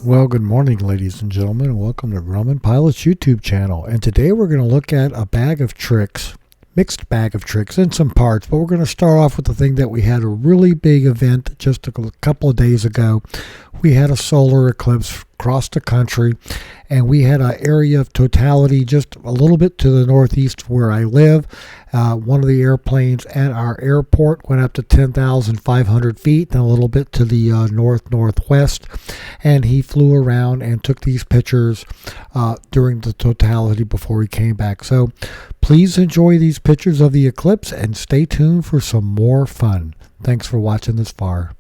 Well, good morning, ladies and gentlemen, and welcome to Grumman Pilot's YouTube channel. And today we're going to look at a bag of tricks, mixed bag of tricks in some parts, but we're going to start off with the thing that we had a really big event just a couple of days ago. We had a solar eclipse across the country, and we had an area of totality just a little bit to the northeast where I live. One of the airplanes at our airport went up to 10,500 feet, and a little bit to the northwest, and he flew around and took these pictures during the totality before he came back. So please enjoy these pictures of the eclipse and stay tuned for some more fun. Thanks for watching this far.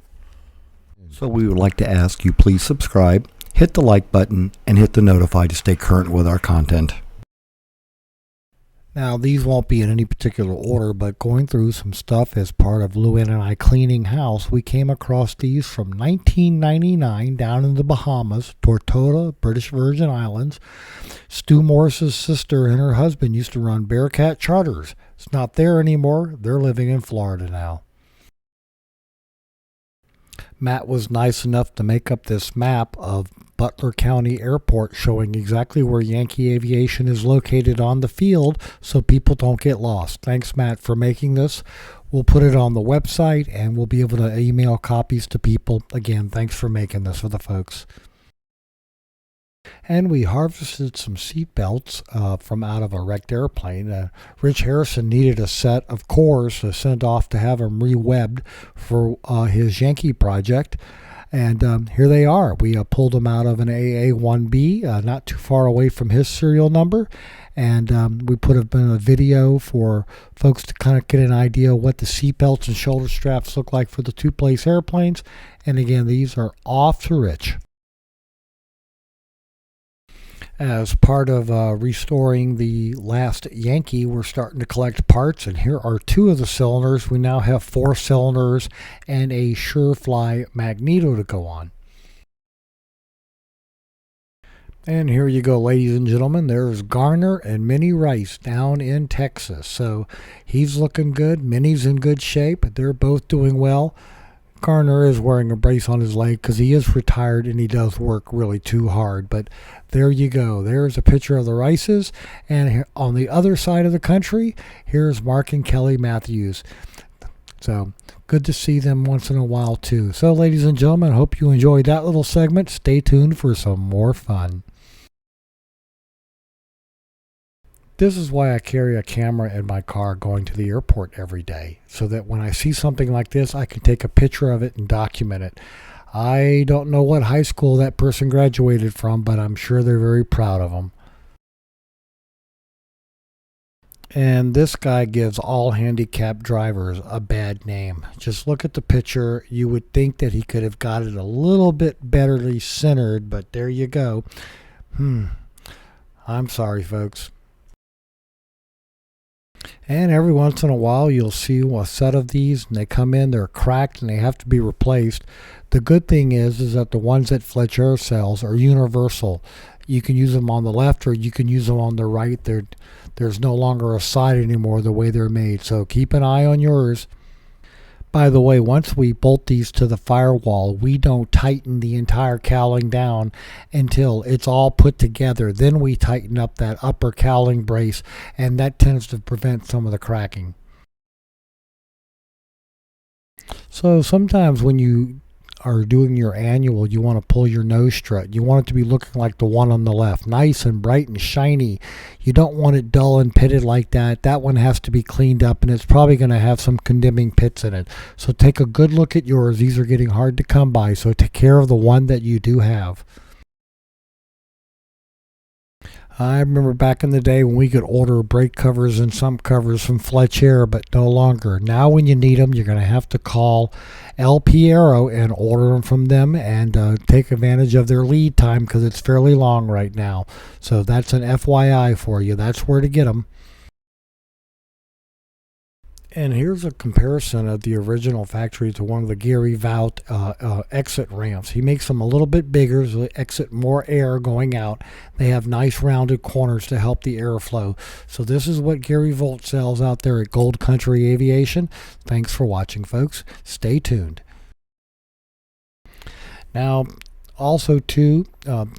So we would like to ask you please subscribe, hit the like button, and hit the notify to stay current with our content. Now, these won't be in any particular order, but going through some stuff as part of Luann and I cleaning house, we came across these from 1999 down in the Bahamas, Tortola, British Virgin Islands. Stu Morris's sister and her husband used to run Bearcat Charters. It's not there anymore. They're living in Florida now. Matt was nice enough to make up this map of Butler County Airport showing exactly where Yankee Aviation is located on the field so people don't get lost. Thanks, Matt, for making this. We'll put it on the website and we'll be able to email copies to people. Again, thanks for making this for the folks. And we harvested some seat belts from out of a wrecked airplane. Rich Harrison needed a set of cores to send off to have them re-webbed for his Yankee project. And here they are. We pulled them out of an AA-1B, not too far away from his serial number. And we put them in a video for folks to kind of get an idea of what the seat belts and shoulder straps look like for the two-place airplanes. And again, these are off to Rich. As part of restoring the last Yankee, we're starting to collect parts, and here are two of the cylinders. We now have 4 cylinders and a Surefly magneto to go on. And here you go, ladies and gentlemen. There's Garner and Minnie Rice down in Texas. So he's looking good. Minnie's in good shape. They're both doing well. Garner is wearing a brace on his leg because he is retired and he does work really too hard. But there you go. There's a picture of the Rices. And on the other side of the country, here's Mark and Kelly Matthews. So good to see them once in a while too. So ladies and gentlemen, I hope you enjoyed that little segment. Stay tuned for some more fun. This is why I carry a camera in my car going to the airport every day, so that when I see something like this, I can take a picture of it and document it. I don't know what high school that person graduated from, but I'm sure they're very proud of them. And this guy gives all handicapped drivers a bad name. Just look at the picture. You would think that he could have got it a little bit betterly centered, but there you go. I'm sorry, folks. And every once in a while you'll see a set of these and they come in, they're cracked and they have to be replaced. The good thing is that the ones that Fletcher sells are universal. You can use them on the left or you can use them on the right. There's no longer a side anymore the way they're made. So keep an eye on yours. By the way, once we bolt these to the firewall, we don't tighten the entire cowling down until it's all put together. Then we tighten up that upper cowling brace, and that tends to prevent some of the cracking. So sometimes when you are doing your annual, you want to pull your nose strut. You want it to be looking like the one on the left, nice and bright and shiny. You don't want it dull and pitted like that. That one has to be cleaned up, and it's probably going to have some condemning pits in it. So take a good look at yours. These are getting hard to come by, so take care of the one that you do have. I remember back in the day when we could order brake covers and some covers from Fletcher, but no longer. Now when you need them, you're going to have to call El Piero and order them from them and take advantage of their lead time because it's fairly long right now. So that's an FYI for you. That's where to get them. And here's a comparison of the original factory to one of the Gary Vout exit ramps. He makes them a little bit bigger so they exit more air going out. They have nice rounded corners to help the airflow. So this is what Gary Vout sells out there at Gold Country Aviation. Thanks for watching, folks. Stay tuned. Now, also too,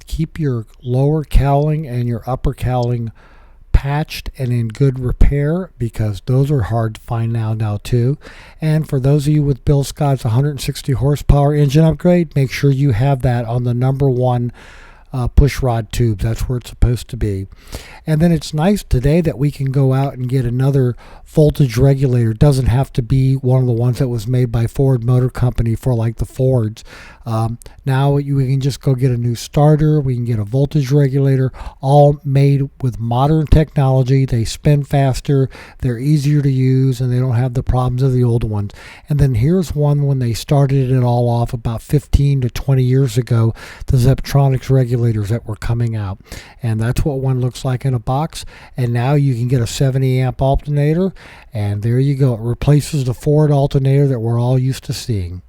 keep your lower cowling and your upper cowling patched and in good repair, because those are hard to find now too. And for those of you with Bill Scott's 160 horsepower engine upgrade, make sure you have that on the #1 push rod tubes. That's where it's supposed to be. And then it's nice today that we can go out and get another voltage regulator. It doesn't have to be one of the ones that was made by Ford Motor Company for like the Fords. Now we can just go get a new starter. We can get a voltage regulator, all made with modern technology. They spin faster, they're easier to use, and they don't have the problems of the old ones. And then here's one when they started it all off about 15 to 20 years ago, the Zeptronics regulators that were coming out. And that's what one looks like in a box. And now you can get a 70 amp alternator, and there you go. It replaces the Ford alternator that we're all used to seeing.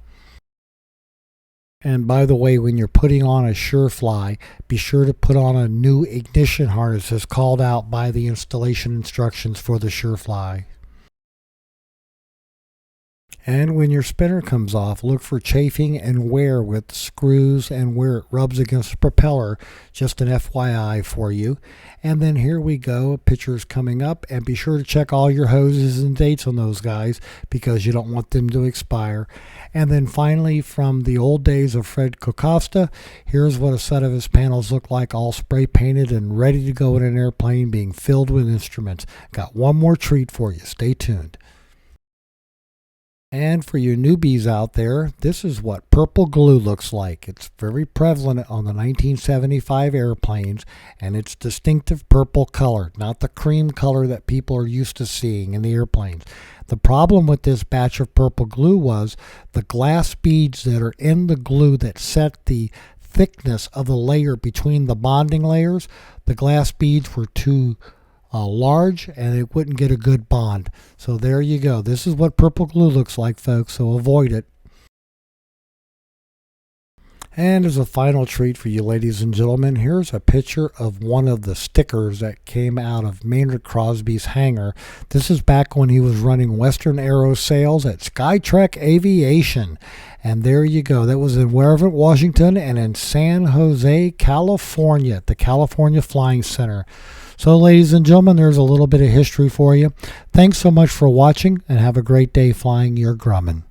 And by the way, when you're putting on a Surefly, be sure to put on a new ignition harness as called out by the installation instructions for the Surefly. And when your spinner comes off, look for chafing and wear with screws and where it rubs against the propeller. Just an FYI for you. And then here we go, pictures coming up, and be sure to check all your hoses and dates on those guys, because you don't want them to expire. And then finally, from the old days of Fred Cocosta, here's what a set of his panels look like, all spray painted and ready to go in an airplane, being filled with instruments. Got one more treat for you. Stay tuned. And for you newbies out there, this is what purple glue looks like. It's very prevalent on the 1975 airplanes, and it's distinctive purple color, not the cream color that people are used to seeing in the airplanes. The problem with this batch of purple glue was the glass beads that are in the glue that set the thickness of the layer between the bonding layers. The glass beads were too large, and it wouldn't get a good bond. So there you go. This is what purple glue looks like, folks, so avoid it. And as a final treat for you, ladies and gentlemen, here's a picture of one of the stickers that came out of Maynard Crosby's hangar. This is back when he was running Western Aero sales at Skytrek Aviation. And there you go. That was in Warren, Washington, and in San Jose, California, at the California Flying Center. So, ladies and gentlemen, there's a little bit of history for you. Thanks so much for watching, and have a great day flying your Grumman.